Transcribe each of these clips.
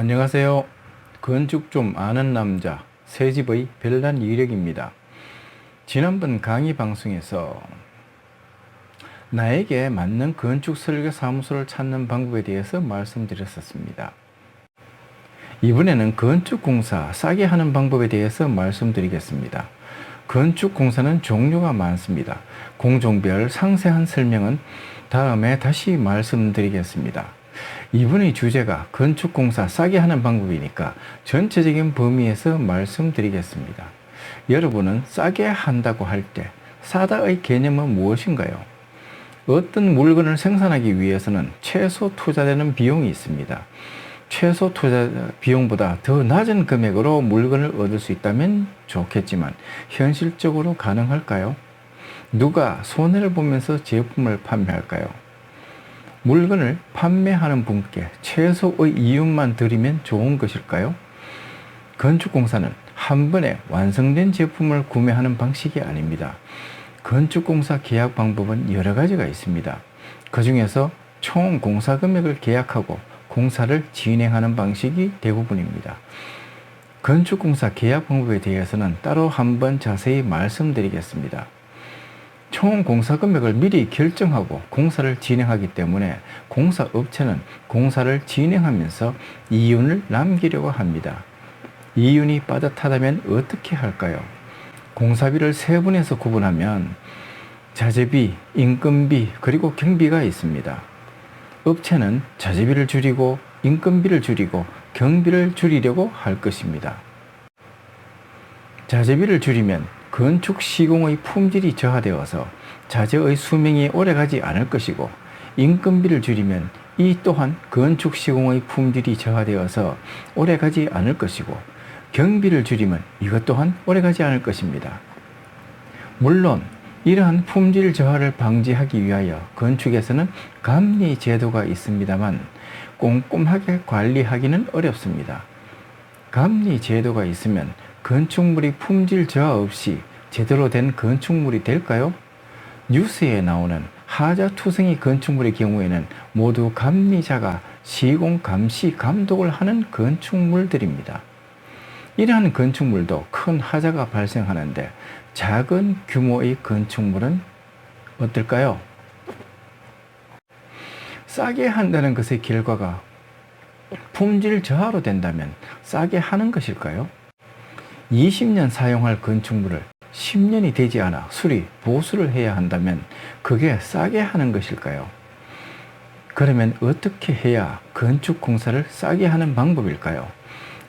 안녕하세요. 건축 좀 아는 남자 새집의 별난 이력입니다. 지난번 강의 방송에서 나에게 맞는 건축 설계 사무소를 찾는 방법에 대해서 말씀드렸었습니다. 이번에는 건축 공사 싸게 하는 방법에 대해서 말씀드리겠습니다. 건축 공사는 종류가 많습니다. 공종별 상세한 설명은 다음에 다시 말씀드리겠습니다. 이번의 주제가 건축공사 싸게 하는 방법이니까 전체적인 범위에서 말씀드리겠습니다. 여러분은 싸게 한다고 할 때 싸다의 개념은 무엇인가요? 어떤 물건을 생산하기 위해서는 최소 투자되는 비용이 있습니다. 최소 투자 비용보다 더 낮은 금액으로 물건을 얻을 수 있다면 좋겠지만 현실적으로 가능할까요? 누가 손해를 보면서 제품을 판매할까요? 물건을 판매하는 분께 최소의 이윤만 드리면 좋은 것일까요? 건축공사는 한 번에 완성된 제품을 구매하는 방식이 아닙니다. 건축공사 계약 방법은 여러 가지가 있습니다. 그 중에서 총 공사 금액을 계약하고 공사를 진행하는 방식이 대부분입니다. 건축공사 계약 방법에 대해서는 따로 한번 자세히 말씀드리겠습니다. 총 공사 금액을 미리 결정하고 공사를 진행하기 때문에 공사업체는 공사를 진행하면서 이윤을 남기려고 합니다. 이윤이 빠듯하다면 어떻게 할까요? 공사비를 세 분에서 구분하면 자재비, 인건비, 그리고 경비가 있습니다. 업체는 자재비를 줄이고 인건비를 줄이고 경비를 줄이려고 할 것입니다. 자재비를 줄이면 건축 시공의 품질이 저하되어서 자재의 수명이 오래가지 않을 것이고, 인건비를 줄이면 이 또한 건축 시공의 품질이 저하되어서 오래가지 않을 것이고, 경비를 줄이면 이것 또한 오래가지 않을 것입니다. 물론 이러한 품질 저하를 방지하기 위하여 건축에서는 감리 제도가 있습니다만 꼼꼼하게 관리하기는 어렵습니다. 감리 제도가 있으면 건축물이 품질 저하 없이 제대로 된 건축물이 될까요? 뉴스에 나오는 하자투성이 건축물의 경우에는 모두 감리자가 시공 감시 감독을 하는 건축물들입니다. 이러한 건축물도 큰 하자가 발생하는데 작은 규모의 건축물은 어떨까요? 싸게 한다는 것의 결과가 품질 저하로 된다면 싸게 하는 것일까요? 20년 사용할 건축물을 10년이 되지 않아 수리, 보수를 해야 한다면 그게 싸게 하는 것일까요? 그러면 어떻게 해야 건축 공사를 싸게 하는 방법일까요?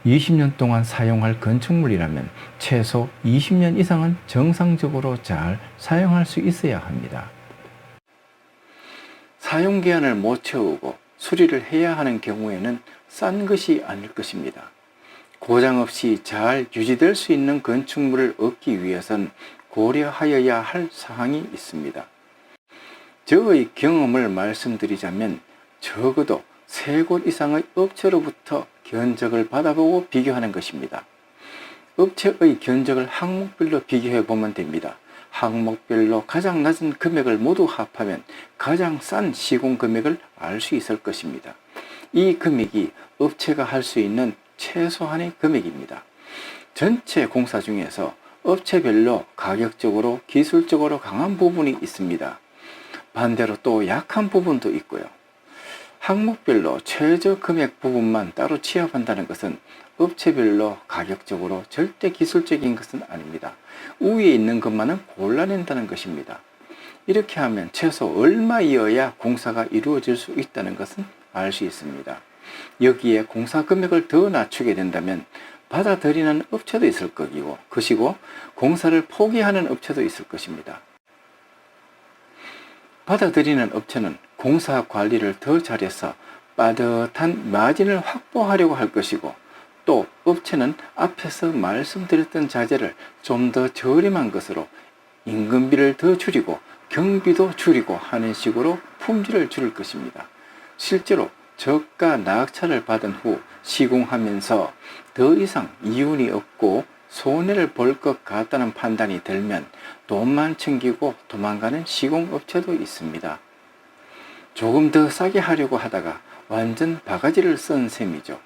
20년 동안 사용할 건축물이라면 최소 20년 이상은 정상적으로 잘 사용할 수 있어야 합니다. 사용기한을 못 채우고 수리를 해야 하는 경우에는 싼 것이 아닐 것입니다. 고장 없이 잘 유지될 수 있는 건축물을 얻기 위해선 고려하여야 할 사항이 있습니다. 저의 경험을 말씀드리자면 적어도 3곳 이상의 업체로부터 견적을 받아보고 비교하는 것입니다. 업체의 견적을 항목별로 비교해 보면 됩니다. 항목별로 가장 낮은 금액을 모두 합하면 가장 싼 시공 금액을 알 수 있을 것입니다. 이 금액이 업체가 할 수 있는 최소한의 금액입니다. 전체 공사 중에서 업체별로 가격적으로 기술적으로 강한 부분이 있습니다. 반대로 또 약한 부분도 있고요. 항목별로 최저 금액 부분만 따로 취합한다는 것은 업체별로 가격적으로 절대 기술적인 것은 아닙니다. 위에 있는 것만은 골라낸다는 것입니다. 이렇게 하면 최소 얼마이어야 공사가 이루어질 수 있다는 것은 알 수 있습니다. 여기에 공사 금액을 더 낮추게 된다면 받아들이는 업체도 있을 것이고 공사를 포기하는 업체도 있을 것입니다. 받아들이는 업체는 공사 관리를 더 잘해서 빠듯한 마진을 확보하려고 할 것이고, 또 업체는 앞에서 말씀드렸던 자재를 좀 더 저렴한 것으로 인건비를 더 줄이고 경비도 줄이고 하는 식으로 품질을 줄일 것입니다. 실제로 저가 낙찰을 받은 후 시공하면서 더 이상 이윤이 없고 손해를 볼 것 같다는 판단이 들면 돈만 챙기고 도망가는 시공업체도 있습니다. 조금 더 싸게 하려고 하다가 완전 바가지를 쓴 셈이죠.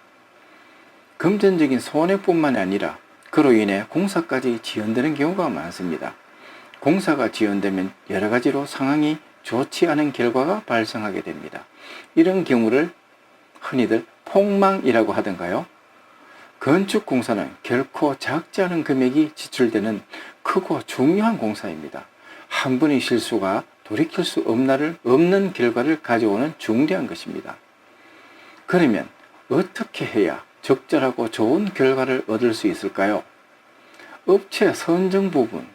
금전적인 손해뿐만 아니라 그로 인해 공사까지 지연되는 경우가 많습니다. 공사가 지연되면 여러 가지로 상황이 좋지 않은 결과가 발생하게 됩니다. 이런 경우를 흔히들 폭망이라고 하던가요? 건축공사는 결코 작지 않은 금액이 지출되는 크고 중요한 공사입니다. 한 번의 실수가 돌이킬 수 없는 결과를 가져오는 중대한 것입니다. 그러면 어떻게 해야 적절하고 좋은 결과를 얻을 수 있을까요? 업체 선정 부분.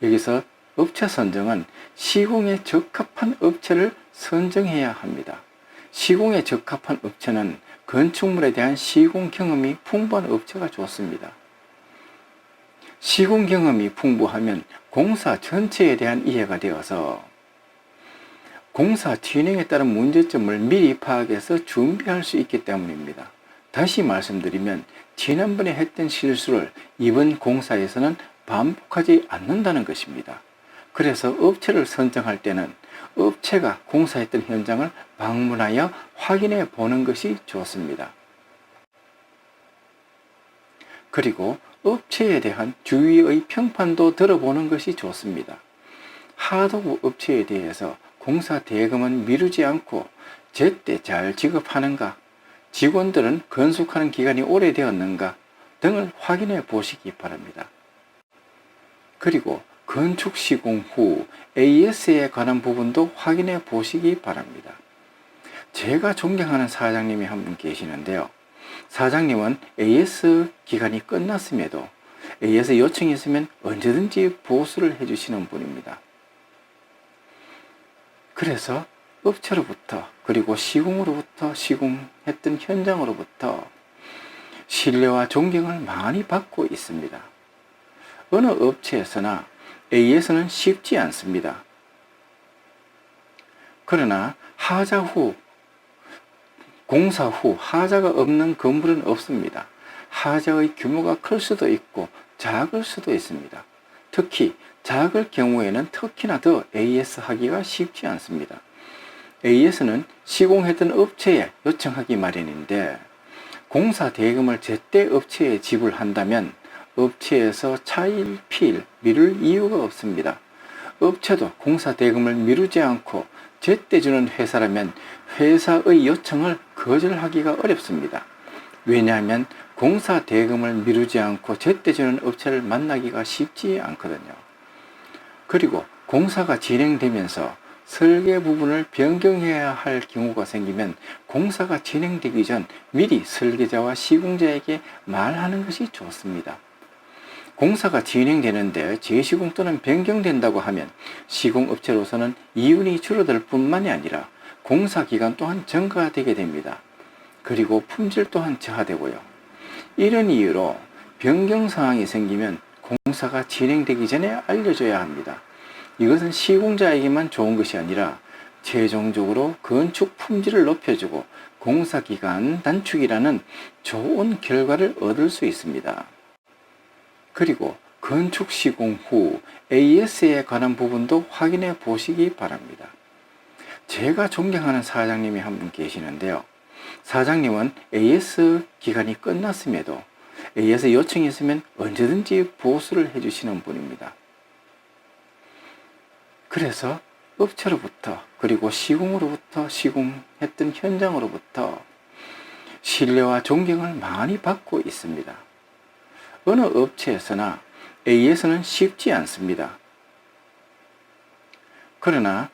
여기서 업체 선정은 시공에 적합한 업체를 선정해야 합니다. 시공에 적합한 업체는 건축물에 대한 시공 경험이 풍부한 업체가 좋습니다. 시공 경험이 풍부하면 공사 전체에 대한 이해가 되어서 공사 진행에 따른 문제점을 미리 파악해서 준비할 수 있기 때문입니다. 다시 말씀드리면 지난번에 했던 실수를 이번 공사에서는 반복하지 않는다는 것입니다. 그래서 업체를 선정할 때는 업체가 공사했던 현장을 방문하여 확인해 보는 것이 좋습니다. 그리고 업체에 대한 주위의 평판도 들어보는 것이 좋습니다. 하도급 업체에 대해서 공사 대금은 미루지 않고 제때 잘 지급하는가, 직원들은 건축하는 기간이 오래되었는가 등을 확인해 보시기 바랍니다. 그리고 건축 시공 후 AS에 관한 부분도 확인해 보시기 바랍니다. 제가 존경하는 사장님이 한 분 계시는데요. 사장님은 AS 기간이 끝났음에도 AS 요청이 있으면 언제든지 보수를 해주시는 분입니다. 그래서 업체로부터 그리고 시공으로부터 시공했던 현장으로부터 신뢰와 존경을 많이 받고 있습니다. 어느 업체에서나 AS는 쉽지 않습니다. 그러나 공사 후 하자가 없는 건물은 없습니다. 하자의 규모가 클 수도 있고 작을 수도 있습니다. 특히 작을 경우에는 특히나 더 AS 하기가 쉽지 않습니다. AS는 시공했던 업체에 요청하기 마련인데 공사 대금을 제때 업체에 지불한다면 업체에서 차일피일 미룰 이유가 없습니다. 업체도 공사 대금을 미루지 않고 제때 주는 회사라면 회사의 요청을 거절하기가 어렵습니다. 왜냐하면 공사 대금을 미루지 않고 제때 주는 업체를 만나기가 쉽지 않거든요. 그리고 공사가 진행되면서 설계 부분을 변경해야 할 경우가 생기면 공사가 진행되기 전 미리 설계자와 시공자에게 말하는 것이 좋습니다. 공사가 진행되는데 재시공 또는 변경된다고 하면 시공업체로서는 이윤이 줄어들 뿐만이 아니라 공사 기간 또한 증가되게 됩니다. 그리고 품질 또한 저하되고요. 이런 이유로 변경 사항이 생기면 공사가 진행되기 전에 알려줘야 합니다. 이것은 시공자에게만 좋은 것이 아니라 최종적으로 건축 품질을 높여주고 공사 기간 단축이라는 좋은 결과를 얻을 수 있습니다. 그리고 건축 시공 후 AS에 관한 부분도 확인해 보시기 바랍니다. 제가 존경하는 사장님이 한 분 계시는데요. 사장님은 AS 기간이 끝났음에도 AS 요청이 있으면 언제든지 보수를 해주시는 분입니다. 그래서 업체로부터 그리고 시공으로부터 시공했던 현장으로부터 신뢰와 존경을 많이 받고 있습니다. 어느 업체에서나 AS는 쉽지 않습니다. 그러나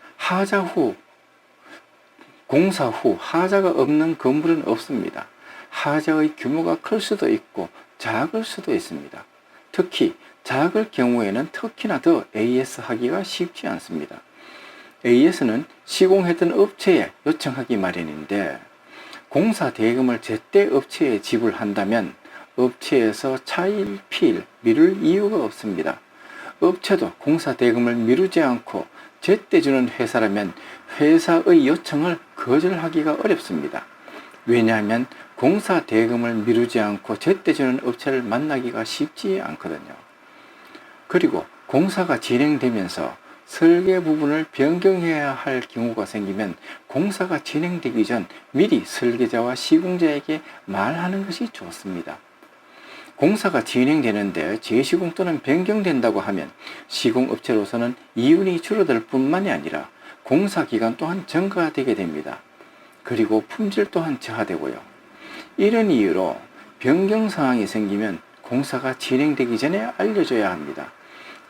공사 후 하자가 없는 건물은 없습니다. 하자의 규모가 클 수도 있고 작을 수도 있습니다. 특히 작을 경우에는 특히나 더 AS 하기가 쉽지 않습니다. AS는 시공했던 업체에 요청하기 마련인데 공사 대금을 제때 업체에 지불한다면 업체에서 차일피일 미룰 이유가 없습니다. 업체도 공사 대금을 미루지 않고 제때 주는 회사라면 회사의 요청을 거절하기가 어렵습니다. 왜냐하면 공사 대금을 미루지 않고 제때 주는 업체를 만나기가 쉽지 않거든요. 그리고 공사가 진행되면서 설계 부분을 변경해야 할 경우가 생기면 공사가 진행되기 전 미리 설계자와 시공자에게 말하는 것이 좋습니다. 공사가 진행되는데 재시공 또는 변경된다고 하면 시공업체로서는 이윤이 줄어들 뿐만이 아니라 공사 기간 또한 증가가 되게 됩니다. 그리고 품질 또한 저하되고요. 이런 이유로 변경 상황이 생기면 공사가 진행되기 전에 알려줘야 합니다.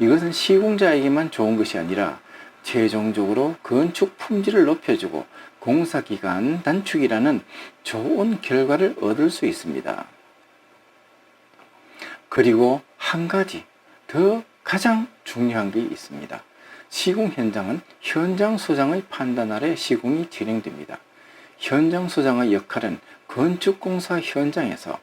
이것은 시공자에게만 좋은 것이 아니라 최종적으로 건축 품질을 높여주고 공사 기간 단축이라는 좋은 결과를 얻을 수 있습니다. 그리고 한 가지 더 가장 중요한 게 있습니다. 시공 현장은 현장 소장의 판단 아래 시공이 진행됩니다. 현장 소장의 역할은 건축공사 현장에서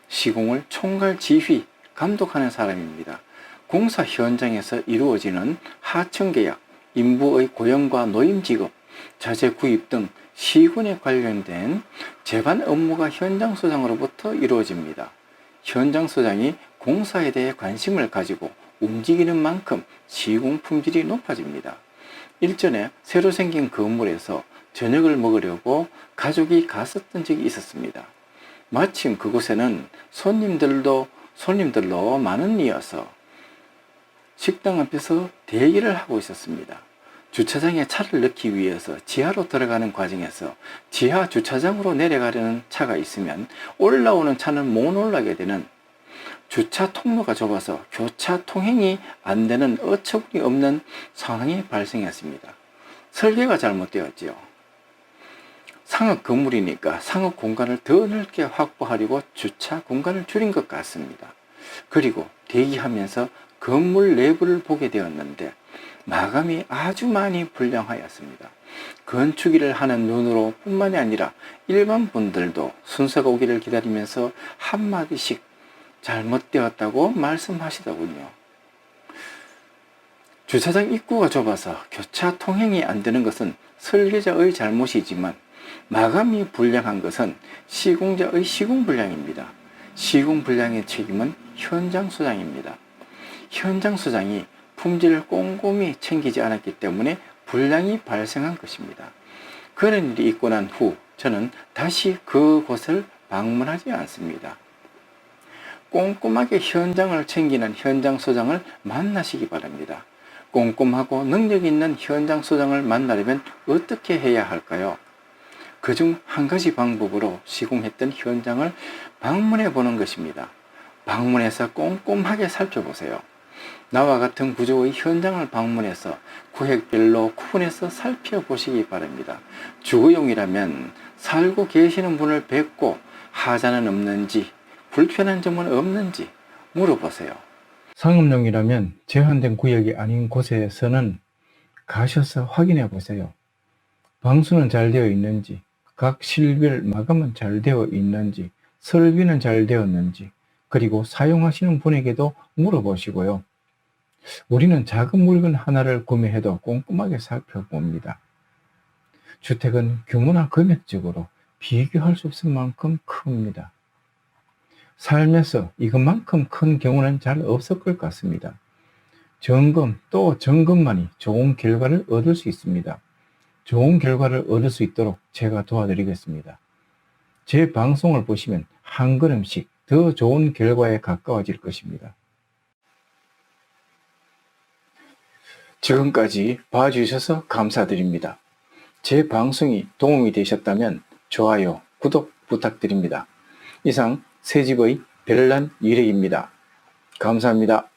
시공을 총괄 지휘, 감독하는 사람입니다. 공사 현장에서 이루어지는 하청계약, 인부의 고용과 노임 지급, 자재 구입 등 시군에 관련된 제반 업무가 현장 소장으로부터 이루어집니다. 현장 소장이 공사에 대해 관심을 가지고 움직이는 만큼 시공 품질이 높아집니다. 일전에 새로 생긴 건물에서 저녁을 먹으려고 가족이 갔었던 적이 있었습니다. 마침 그곳에는 손님들로 많은이어서 식당 앞에서 대기를 하고 있었습니다. 주차장에 차를 넣기 위해서 지하로 들어가는 과정에서 지하 주차장으로 내려가려는 차가 있으면 올라오는 차는 못 올라가게 되는, 주차 통로가 좁아서 교차 통행이 안 되는 어처구니 없는 상황이 발생했습니다. 설계가 잘못되었지요. 상업 건물이니까 상업 공간을 더 넓게 확보하려고 주차 공간을 줄인 것 같습니다. 그리고 대기하면서 건물 내부를 보게 되었는데 마감이 아주 많이 불량하였습니다. 건축일을 하는 눈으로 뿐만이 아니라 일반 분들도 순서가 오기를 기다리면서 한마디씩 잘못되었다고 말씀하시더군요. 주차장 입구가 좁아서 교차 통행이 안 되는 것은 설계자의 잘못이지만 마감이 불량한 것은 시공자의 시공불량입니다. 시공불량의 책임은 현장 소장입니다. 현장 소장이 품질을 꼼꼼히 챙기지 않았기 때문에 불량이 발생한 것입니다. 그런 일이 있고 난 후 저는 다시 그곳을 방문하지 않습니다. 꼼꼼하게 현장을 챙기는 현장 소장을 만나시기 바랍니다. 꼼꼼하고 능력 있는 현장 소장을 만나려면 어떻게 해야 할까요? 그중 한 가지 방법으로 시공했던 현장을 방문해 보는 것입니다. 방문해서 꼼꼼하게 살펴보세요. 나와 같은 구조의 현장을 방문해서 구획별로 구분해서 살펴보시기 바랍니다. 주거용이라면 살고 계시는 분을 뵙고 하자는 없는지, 불편한 점은 없는지 물어보세요. 상업용이라면 제한된 구역이 아닌 곳에서는 가셔서 확인해 보세요. 방수는 잘 되어 있는지, 각 실별 마감은 잘 되어 있는지, 설비는 잘 되었는지, 그리고 사용하시는 분에게도 물어보시고요. 우리는 작은 물건 하나를 구매해도 꼼꼼하게 살펴봅니다. 주택은 규모나 금액적으로 비교할 수 없을 만큼 큽니다. 삶에서 이것만큼 큰 경우는 잘 없을 것 같습니다. 점검 또 점검만이 좋은 결과를 얻을 수 있습니다. 좋은 결과를 얻을 수 있도록 제가 도와드리겠습니다. 제 방송을 보시면 한 걸음씩 더 좋은 결과에 가까워질 것입니다. 지금까지 봐주셔서 감사드립니다. 제 방송이 도움이 되셨다면 좋아요, 구독 부탁드립니다. 이상 새집의 별난 일획입니다. 감사합니다.